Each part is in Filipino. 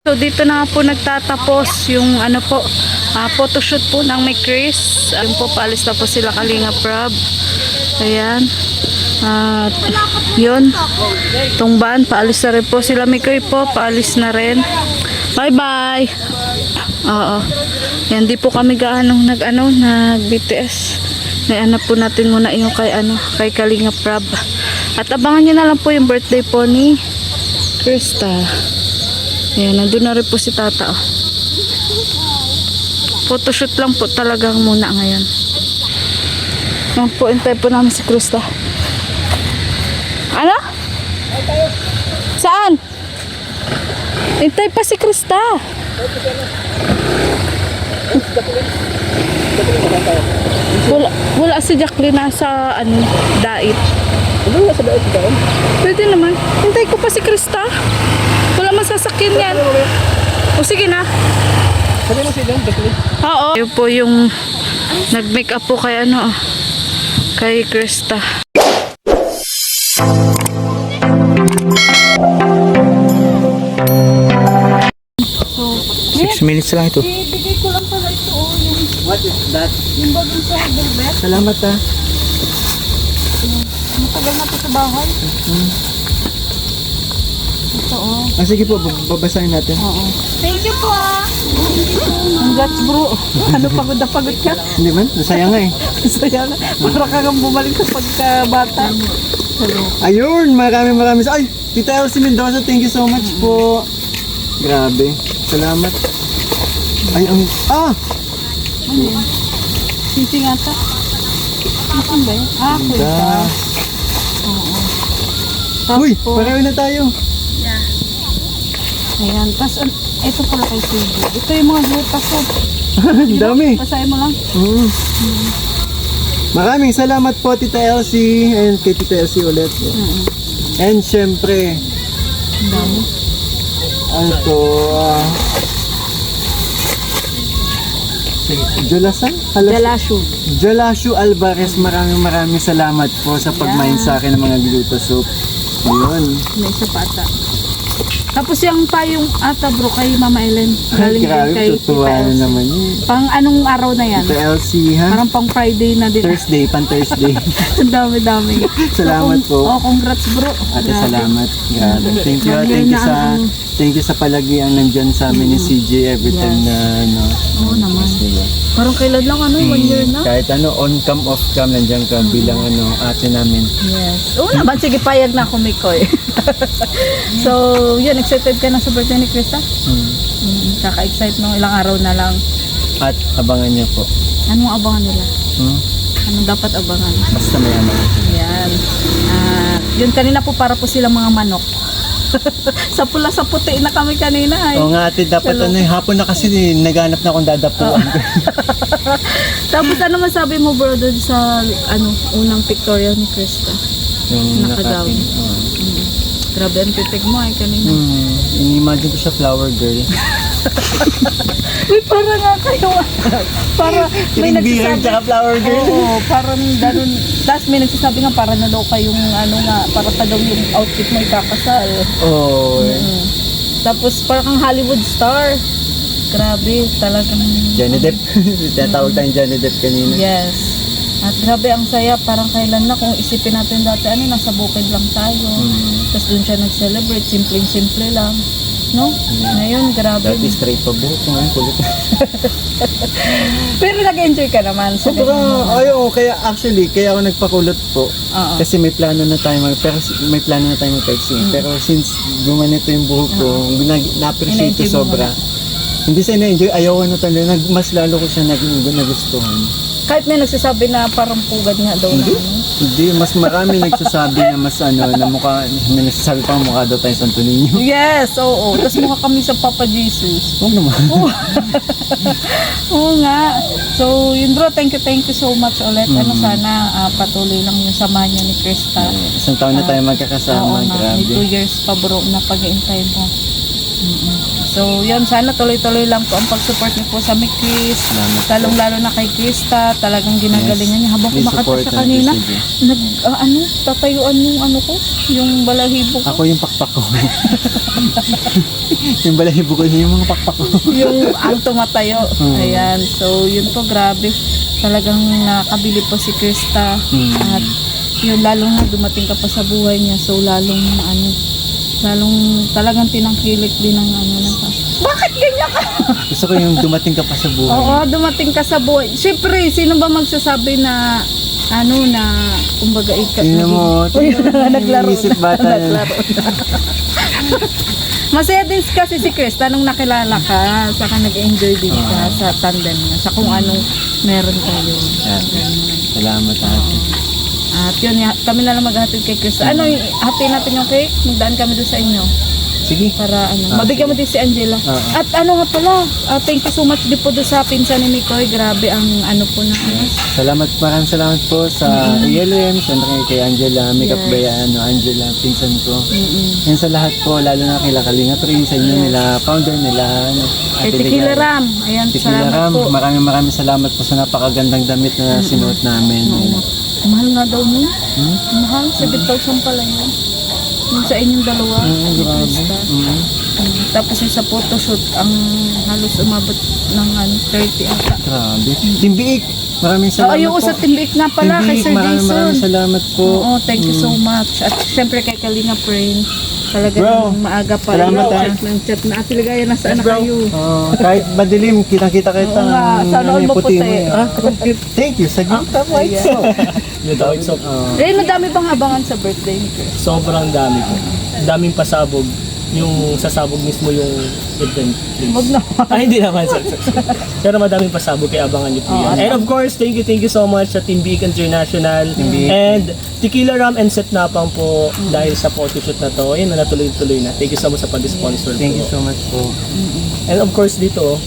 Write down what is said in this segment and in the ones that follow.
So dito na nga po nagtatapos yung ano po, photoshoot po ng may Chris. Ayun po, paalis na po sila Kalinga Prab. Ayan. At yun, tungban, paalis na rin po sila Mikoy po, paalis na rin. Bye bye. Oo. Yan, di po kami gaano nag BTS. Nahanap po natin muna yung kay Kalinga Prab. At abangan niyo na lang po yung birthday po ni Krista. Ayan, nandun na rin po si Tata. Oh. Photoshoot lang po talagang muna ngayon. Ayan po, intay po namin si Krista. Ano? Saan? Intay pa si Krista. Wala si Jacqueline nasa dait. Ano nga sa dait doon? Pwede naman. Hintay ko pa si Krista. Wala man sasakyan yan. O sige na. Sabi mo si John, Jacqueline? Oo. Yun po yung nag-make up po kay kay Krista. 6 minutes lang ito. Ibigay ko lang pala ito. What is that? Yung bagong sa velvet. Salamat ah. Matagal na ito sa bahay. Ito Ah, sige po, babasahin natin. Oo. Thank you po Congrats bro. Ano, pagod na pagod ka? Hindi man, nasaya nga eh. Saya na. Para kang bumalik sa pagkabata. Hello. Ayun, maraming ay, Tita Elsie Mendoza, thank you so much po. Grabe, salamat. Ay, Ano yan? Sising ata. Sising ba yun? ganda. Tapos Uy, po, pareho na tayo. ayan. Tapos, ito pala kay CJ. Ito yung mga glutas ko. Ang dami. Pasahin mo lang. Maraming salamat po Tita Elsie and kay Tita Elsie ulit. And syempre, Ang dami. ano to, Jolasan? Galasyo. Jolashu Alvarez, maraming salamat po sa pagmain sa akin ng mga gluto soup. Ayun. May isa pa ata. Tapos yung payong ata bro kay Mama Ellen. Galing din Grabe, kay tutuwa Tita na Elsie. naman yun. Pang anong araw na yan? Tita Elsie, ha? Parang pang Friday na din. Thursday, pan-Thursday. Ang dami-dami. Salamat po. Oh, congrats bro. Ate, Grabe. salamat. Grabe. Thank you, One year thank you na sa ang- thank you sa palagian nandyan sa amin ni CJ every time na Oo naman. Parang kailan lang 1 year na? kahit on cam off cam nandyan ka bilang ate namin. Yes. Oo naman, sige payag na ako Mikoy. So, yun, excited ka na sa birthday ni Krista? Kaka-excite nung ilang araw na lang. At abangan niyo po. Anong abangan nila? Anong dapat abangan? Basta may Yan. Yun kanina po para po silang mga manok. Sa pula sa puti na kami kanina ay. Oo nga ate, dapat hapon na kasi naghanap na akong dadapuan. Tapos ano masabi mo bro doon sa unang pictorial ni Krista? Yung Nakagawi. Grabe ang titig mo ay kanina. Ini-imagine ko siya flower girl. Uy, para nga kayo. Para may Yung beer nagsasabi. tsaka flower girl. Oo, parang ganun. Tapos may nagsasabi nga para na daw kayong para pa daw yung outfit mo ikakasal. Oh, Tapos parang kang Hollywood star. Grabe, talagang. Johnny Depp. Tinatawag tayong Johnny Depp kanina. Yes. At grabe ang saya, parang kailan na kung isipin natin dati nasa bukid lang tayo. Tapos doon siya nag-celebrate, simpleng-simple lang. No? Ngayon, grabe. Dati straight pa buhok ko ngayon, kulit. Pero nag-enjoy ka naman. Kaya ako nagpakulot po. Oo. Kasi may plano na tayo mag-texting. Pero since gumanito yung buhok ko, na-appreciate ko In-enjoy mo sobra. Hindi sa na-enjoy, ayaw na talaga. Mas lalo ko siya nagustuhan. Kahit may nagsasabi na parang pugad nga daw na. Hindi, mas marami nagsasabi na mas na mukha, may nagsasabi pa mukha daw tayo Santo Niño. Yes, oo. Tapos mukha kami sa Papa Jesus. Oo naman. Oo nga. So, yun bro, thank you so much ulit. Sana patuloy lang yung samahan niya ni Krista. Isang taon na tayo magkakasama, Oo nga, may grabe. 2 years pa bro na pag-iintay mo. So, yun, sana tuloy-tuloy lang po ang pag-support niyo po sa may Chris. Salamat po. Lalong-lalo na kay Krista, talagang ginagalingan niya. Habang Please kumakanta support siya natin kanina, si Jay. tatayuan yung yung balahibo ko. Ako yung pakpak ko. Yung balahibo ko, yung mga pakpak ko. Yung ang tumatayo. Ayan. So, yun po, grabe. Talagang nakabili po si Krista. At yun, lalong na dumating ka pa sa buhay niya. So, lalong talagang tinangkilik din ng bakit ganyan ka? Gusto ko yung dumating ka pa sa buhay. Oo, dumating ka sa buhay. Siyempre, sino ba magsasabi na kumbaga ikaw. Tingnan mo, Naglaro isip bata na. Naglaro na. Masaya din kasi si Krista nung nakilala ka, saka nag-enjoy din ka sa tandem niya, sa kung anong meron kayo. Salamat ate. At yun, kami na lang maghahatid kay Krista. Hati natin yung cake? Magdaan kami doon sa inyo. Sige. Para mabigyan mo din si Angela. At nga pala, thank you so much din po doon sa pinsan ni Mikoy. Grabe ang po na Maraming salamat po sa ELM, siyempre kay Angela, Makeup Baya, Angela, pinsan ko. Yan sa lahat po, lalo na kay Kalinga Prin, sa inyo nila, founder nila, kay Tequila Ram. Ayan, Tequila salamat Ram, po. maraming salamat po sa napakagandang damit na sinuot namin. Mahal nga daw mo. Mahal, 7,000 pala yun. Yung sa inyong dalawa. Grabe. Tapos yung sa photoshoot, ang halos umabot ng 30 ata. Grabe. Team Biik, maraming salamat po. Yung sa Timbiik na pala, kay Sir Jason. Maraming salamat po. Oo, thank you so much. At syempre kay Kalinga Prain. Talaga Bro, maaga pa. salamat, Ng chat na Ate Ligaya, nasaan na kayo? Kahit madilim, kita-kita kita. Oo nga, sana all maputi. Thank you sa gift. White soap. White soap. Madami bang abangan sa birthday ni Chris? Sobrang dami po. Daming pasabog. Yung sasabog mismo yung event. Wag na. Hindi naman. Sorry. Pero madaming pasabog kaya abangan niyo po yan. And of course, thank you so much sa Team Biik International. And Tequila Ram and Set Napang po dahil sa photoshoot na to. Ayun na natuloy-tuloy na. Thank you so much sa pag-sponsor Thank you po. so much po. And of course dito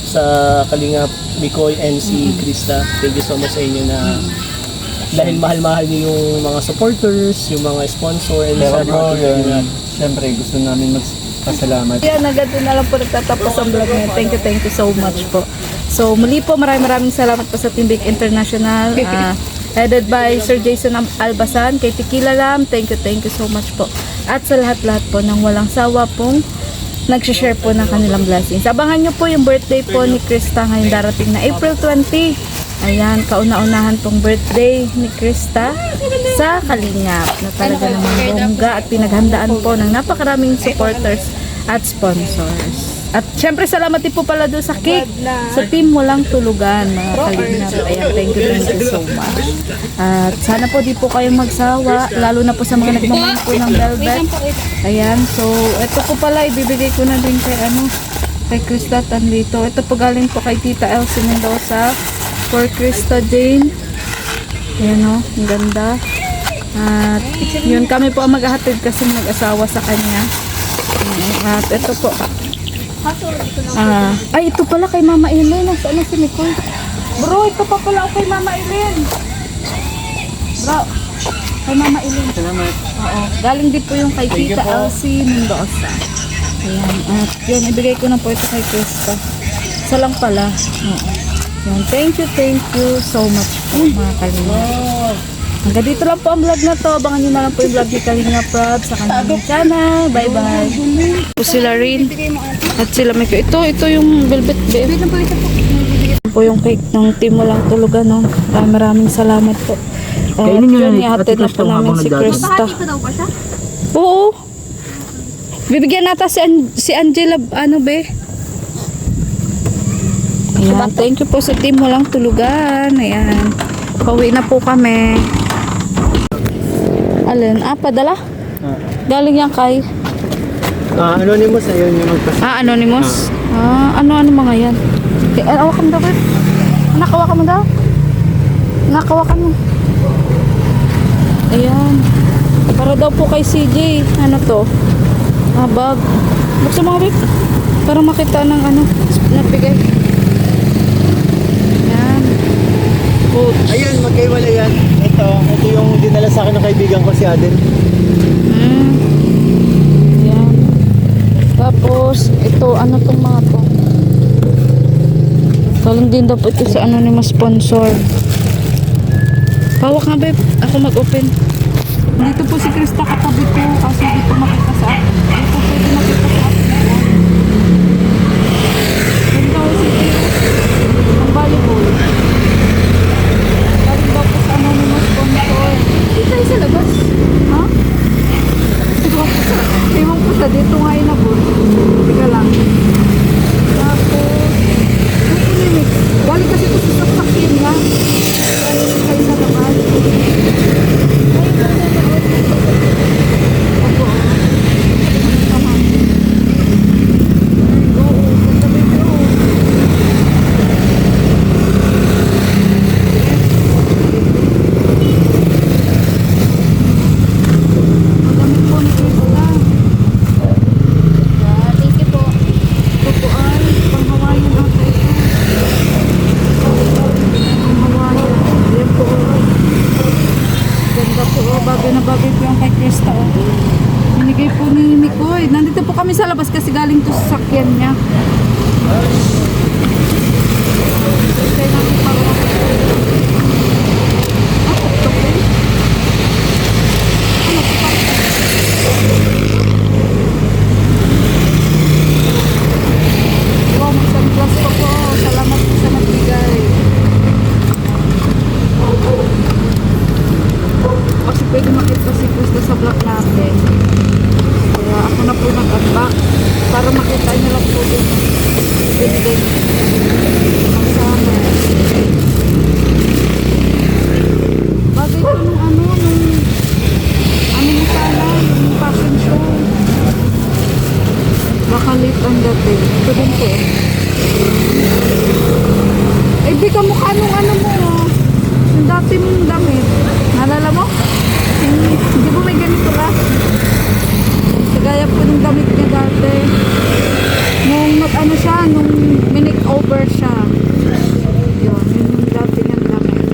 sa Kalingap Mikoy and si Krista. Thank you so much sa inyo na dahil mahal-mahal niyo yung mga supporters, yung mga sponsor, and Pero sa bro, mga siyempre gusto namin magpasalamat. Yan, agad na lang po nagtatapos ang vlog ngayon. Thank you so much po. So, muli po, maraming salamat po sa Team Biik International. Headed by Sir Jason Albasan, kay Tequila Ram. Thank you so much po. At sa lahat-lahat po ng walang sawa pong nag-share po ng kanilang blessings. Abangan nyo po yung birthday po ni Krista ngayon darating na April 20. Ayan, kauna-unahan pong birthday ni Krista sa Kalingap na talaga namang bongga at pinaghandaan po ng napakaraming supporters at sponsors. At syempre salamat din po pala doon sa cake sa team Walang Tulugan mga Kalingap. Ayan, thank you so much. At sana po di po kayong magsawa, lalo na po sa mga nagmamahal po ng velvet. Ayan, so ito po pala ibibigay ko na din kay Krista Tanlito. Ito po galing po kay Tita Elsie Mendoza for Krista Jane. Ayan o, ang ganda. At yun, kami po ang maghahatid kasi nag-asawa sa kanya. At ito po. Ay, ito pala kay Mama Ellen. Nasaan na si Nicole? Bro, ito pa pala kay Mama Ellen. Bro, kay Mama Ellen. Salamat. Oo, galing din po yung kay Tita Elsie Mendoza. Ayan, at yun, ibigay ko na po ito kay Krista. Isa lang pala. Oo. Yan, thank you so much po mga Kalingap. Hanggang dito lang po ang vlog na to. Abangan nyo na lang po yung vlog ni Kalinga Prab sa kanyang channel. Bye bye. Po sila rin. At sila may ito yung velvet bear. Ito po yung cake ng team Walang Tulugan. No? Maraming salamat po. At yun, ihatid na po namin si Krista. Oo. Bibigyan nata si Angela, be? Ayan, thank you po sa team Walang Tulugan. Ayan. Pauwi na po kami. Alin? Padala? Galing yan kay? Anonymous, ayun yung magpasalamat. Anonymous? Ano mga yan? Awakan mo daw, Bert. Nakawakan mo daw? Nakawakan mo. Ayan. Para daw po kay CJ. Ano to? Bag. Buksan mo, Bert. Para makita ng nabigay. Ayun, magkaiwala yan. Ito yung dinala sa akin ng kaibigan ko si Aden. Yan. Tapos, ito, ano tong mga to? Galing din daw po ito sa anonymous sponsor. Pawak nga, babe. Ako mag-open. Dito po si Krista katabi ko kasi dito makita sa akin. Dito pwede makita sa akin. Ganda ko si ang volleyball. Galing daw po sa anonymous sponsor. Dito tayo sa labas. Ha? Ewan ko sa, ewan ko sa dito nga inabot. Teka lang. Tapos, galing kasi ito sa sasakyan nga. Galing kayo sa labas. Binigay po ni Mikoy. Nandito po kami sa labas kasi galing to sa sakyan niya. Kaya namin parang ito po. Wow, mag-sunglass pa po. Salamat po sa nagbigay. Kasi pwede makita si Krista sa vlog natin. Kaya ako na po nag-unbox para makita niyo lang po din. Binigay niyo. Ang sama. Bagay po nung ano mo sana, yung fashion show. Baka late ang dating. Ito din po. Eh di ka mukha nung ano mo. Yung dati mong damit. Nalala mo? Hindi mo may ganito ka? Kagaya po ng damit niya dati. Nung nag-ano siya, nung minake-over siya. Yun yung dati niyang damit.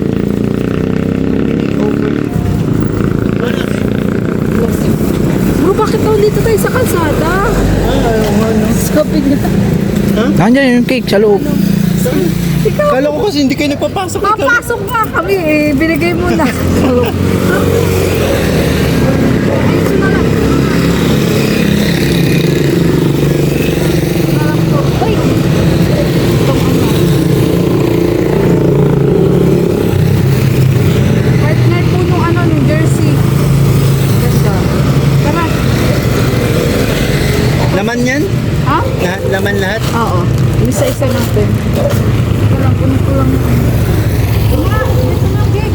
Minake-over. Bro, bakit daw dito tayo sa kalsada? Sabi niya. Nandiyan yung cake sa loob. Ikaw, Kala ko kasi hindi kayo nagpapasok. papasok nga kami eh. Binigay mo na. Partner po nung ano, New Jersey. Ganda. Tara. Laman yan? Ha? Laman lahat? Oo. Isa-isa natin. Ito lang, kunin ko lang. Ina, dito na, Gek.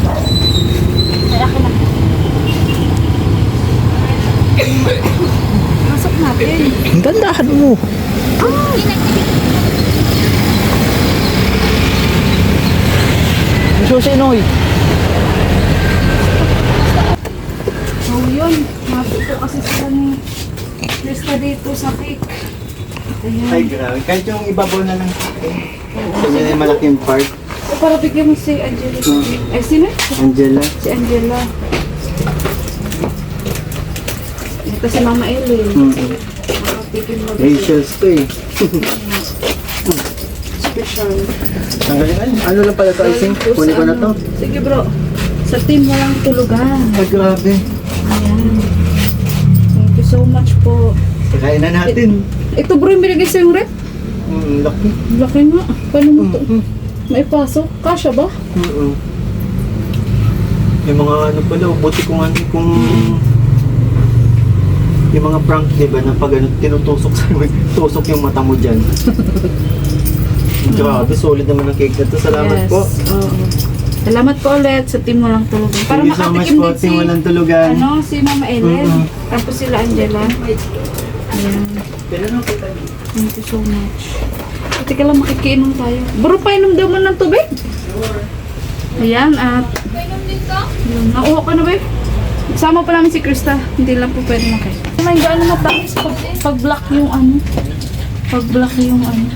Kaya ka na. Masok natin. Ang gandahan mo. Ah! Susi, Noy. So yun, mapito kasi sila ni Krista dito sa cake. Ayan. Ay, grabe. Kahit yung ibabaw na lang. Kasi yun yung malaking part. So, para bigyan mo si Angela. Ay, sino? Angela. Si Angela. Ito si Mama Ellen. Makapikin mo. Rachel's to eh. Special. Ang galing. Ano lang pala ito, icing? Kunin ko na to. Sige bro. Sa team mo lang tulugan. Ay, grabe. Ayan. Thank you so much po. Kakain na natin. Ito bro, yung binigay sa yung rep. Laki. Laki nga. Paano mo ito? Maipasok? Kasya ba? Yung mga ano pala, buti kung ano, kung yung mga prank, diba, na pag ano, tinutusok sa tusok yung mata mo dyan. Grabe, solid naman ang cake na to. Salamat po. Oo. Salamat po ulit sa team mo lang tulugan. Para Thank you so much makatikim po, din si, Team Walang Tulugan. ano, si Mama Ellen. Tapos sila Angela. Ayan. Thank you so much. Teka lang, makikiinom tayo. Bro, painom daw mo ng tubig? Ayan, at... Yun, nauha ka na ba? Sama pa namin si Krista. Hindi lang po pwede makita. May gaano matamis pag-block yung ano. Pag-block yung ano.